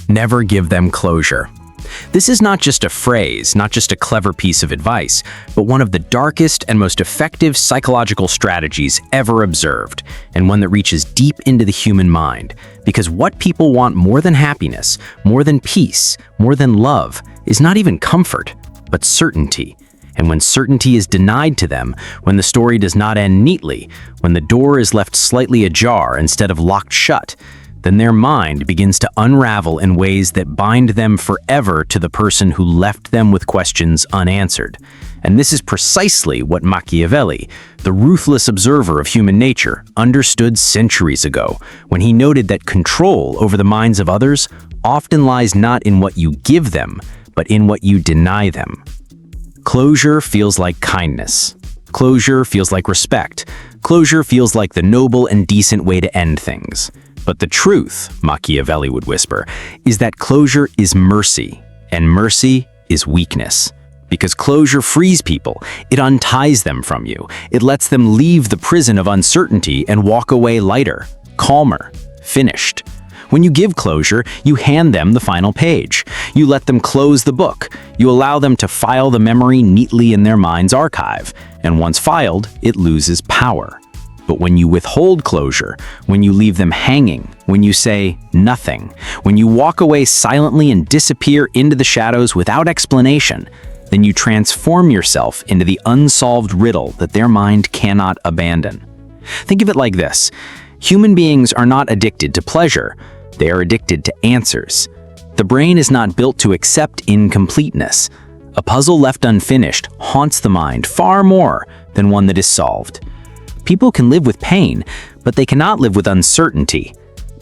Never give them closure. This is not just a phrase, not just a clever piece of advice, but one of the darkest and most effective psychological strategies ever observed, and one that reaches deep into the human mind. Because what people want more than happiness, more than peace, more than love, is not even comfort, but certainty. And when certainty is denied to them, when the story does not end neatly, when the door is left slightly ajar instead of locked shut, then their mind begins to unravel in ways that bind them forever to the person who left them with questions unanswered. And this is precisely what Machiavelli, the ruthless observer of human nature, understood centuries ago, when he noted that control over the minds of others often lies not in what you give them, but in what you deny them. Closure feels like kindness. Closure feels like respect. Closure feels like the noble and decent way to end things. But the truth, Machiavelli would whisper, is that closure is mercy, and mercy is weakness. Because closure frees people, it unties them from you. It lets them leave the prison of uncertainty and walk away lighter, calmer, finished. When you give closure, you hand them the final page. You let them close the book. You allow them to file the memory neatly in their mind's archive. And once filed, it loses power. But when you withhold closure, when you leave them hanging, when you say nothing, when you walk away silently and disappear into the shadows without explanation, then you transform yourself into the unsolved riddle that their mind cannot abandon. Think of it like this. Human beings are not addicted to pleasure. They are addicted to answers. The brain is not built to accept incompleteness. A puzzle left unfinished haunts the mind far more than one that is solved. People can live with pain, but they cannot live with uncertainty.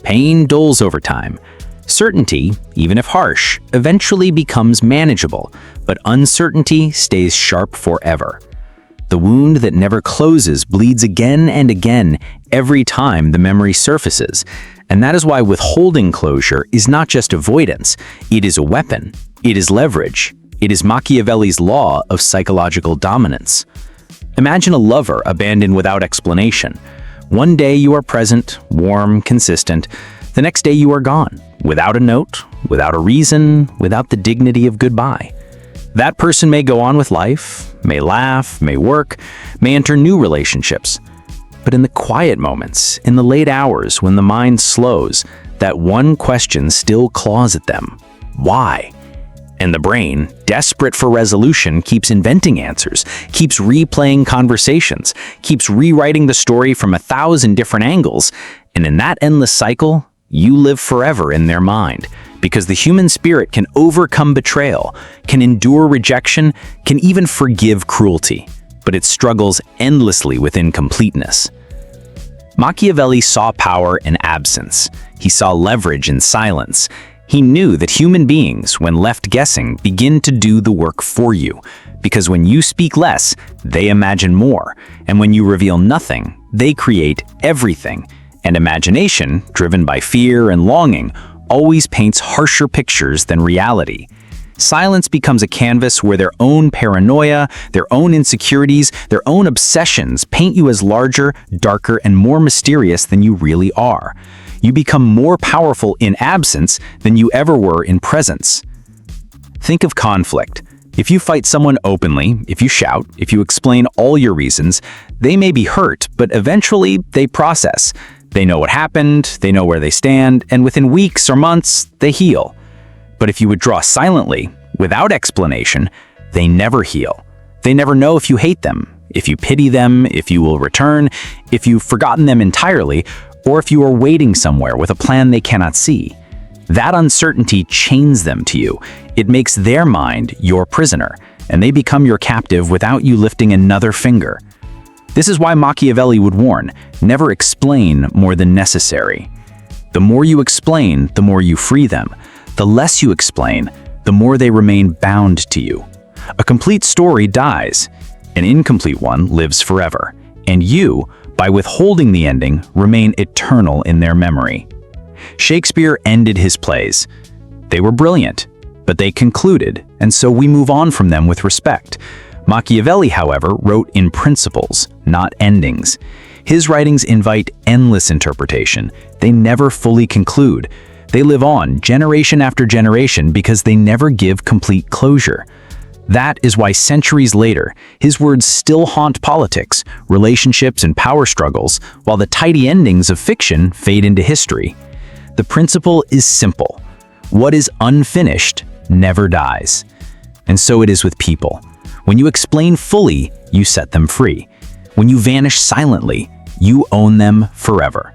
Pain dulls over time. Certainty, even if harsh, eventually becomes manageable, but uncertainty stays sharp forever. The wound that never closes bleeds again and again every time the memory surfaces. And that is why withholding closure is not just avoidance. It is a weapon. It is leverage. It is Machiavelli's law of psychological dominance. Imagine a lover abandoned without explanation. One day you are present, warm, consistent. The next day you are gone, without a note, without a reason, without the dignity of goodbye. That person may go on with life, may laugh, may work, may enter new relationships. But in the quiet moments, in the late hours when the mind slows, that one question still claws at them. Why? And the brain, desperate for resolution, keeps inventing answers, keeps replaying conversations, keeps rewriting the story from 1,000 different angles. And in that endless cycle, you live forever in their mind. Because the human spirit can overcome betrayal, can endure rejection, can even forgive cruelty. But it struggles endlessly with incompleteness. Machiavelli saw power in absence. He saw leverage in silence. He knew that human beings, when left guessing, begin to do the work for you. Because when you speak less, they imagine more. And when you reveal nothing, they create everything. And imagination, driven by fear and longing, always paints harsher pictures than reality. Silence becomes a canvas where their own paranoia, their own insecurities, their own obsessions paint you as larger, darker, and more mysterious than you really are. You become more powerful in absence than you ever were in presence. Think of conflict. If you fight someone openly, if you shout, if you explain all your reasons, they may be hurt, but eventually they process. They know what happened, they know where they stand, and within weeks or months, they heal. But if you withdraw silently, without explanation, they never heal. They never know if you hate them, if you pity them, if you will return, if you've forgotten them entirely, or if you are waiting somewhere with a plan they cannot see. That uncertainty chains them to you. It makes their mind your prisoner, and they become your captive without you lifting another finger. This is why Machiavelli would warn, never explain more than necessary. The more you explain, the more you free them. The less you explain, the more they remain bound to you. A complete story dies. An incomplete one lives forever. And you, by withholding the ending, remain eternal in their memory. Shakespeare ended his plays. They were brilliant, but they concluded, and so we move on from them with respect. Machiavelli, however, wrote in principles, not endings. His writings invite endless interpretation. They never fully conclude. They live on, generation after generation, because they never give complete closure. That is why centuries later, his words still haunt politics, relationships, and power struggles, while the tidy endings of fiction fade into history. The principle is simple. What is unfinished never dies. And so it is with people. When you explain fully, you set them free. When you vanish silently, you own them forever.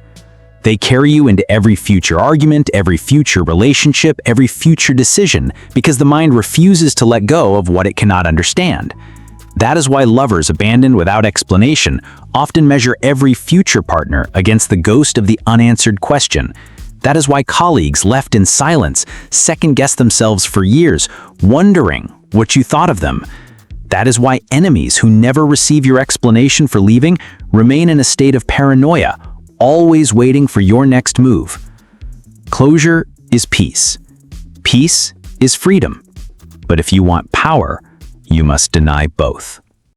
They carry you into every future argument, every future relationship, every future decision, because the mind refuses to let go of what it cannot understand. That is why lovers abandoned without explanation often measure every future partner against the ghost of the unanswered question. That is why colleagues left in silence second-guess themselves for years, wondering what you thought of them. That is why enemies who never receive your explanation for leaving remain in a state of paranoia, always waiting for your next move. Closure is peace. Peace is freedom. But if you want power, you must deny both.